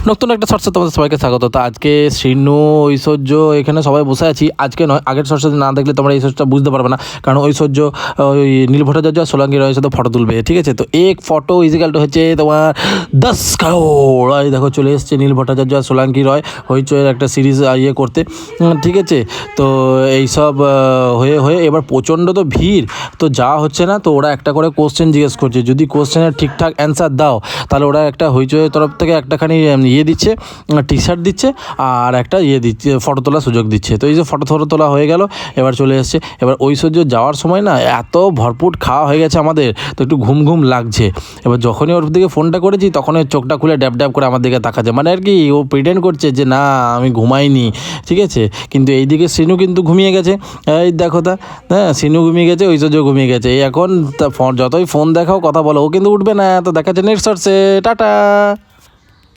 নতুন একটা শর্টসে তোমাদের সবাইকে স্বাগত। তো আজকে শ্রীনু, ঐশ্বর্য এখানে সবাই বসে আছি। আজকে নয়, আগের শর্টসে না দেখলে তোমরা এই শর্টসটা বুঝতে পারবে না, কারণ ঐশ্বর্য ওই নীল ভট্টাচার্য আর সোলাঙ্কি রয়েছে তো ফটো তুলবে, ঠিক আছে। তো এক ফটো ইজিক্যাল টু হচ্ছে তোমার 10 কারোড়। এই দেখো চলে এসছে নীল ভট্টাচার্য আর সোলাঙ্কি রয় হইচয়ের একটা সিরিজ ইয়ে করতে, ঠিক আছে। তো এইসব হয়ে হয়ে এবার প্রচণ্ড তো ভিড়, তো যাওয়া হচ্ছে না। তো ওরা একটা করে কোশ্চেন জিজ্ঞেস করছে, যদি কোশ্চেনের ঠিকঠাক অ্যান্সার দাও তাহলে ওরা একটা হইচয়ের তরফ থেকে একটাখানি ইয়ে দিচ্ছে, টি শার্ট দিচ্ছে, আর একটা ইয়ে দিচ্ছে, ফটো তোলার সুযোগ দিচ্ছে। তো এই যে ফটো তোলা হয়ে গেল, এবার চলে এসছে। এবার ঐশ্বর্য যাওয়ার সময় না এত ভরপুর খাওয়া হয়ে গেছে আমাদের, তো একটু ঘুম ঘুম লাগছে। এবার যখনই ওর দিকে ফোনটা করেছি তখন ওই চোখটা খুলে ড্যাব ড্যাব করে আমার দিকে তাকাচ্ছে, মানে আর কি ও প্রিটেন্ড করছে যে না আমি ঘুমাইনি, ঠিক আছে। কিন্তু এইদিকে শ্রীনু কিন্তু ঘুমিয়ে গেছে, এই দেখো তা, হ্যাঁ শ্রীনু ঘুমিয়ে গেছে, ঐশ্বর্য ঘুমিয়ে গেছে। এই এখন যতই ফোন দেখাও কথা বলো ও কিন্তু উঠবে না। তো দেখা যাচ্ছে নেক্সট শর্টসে, টাটা।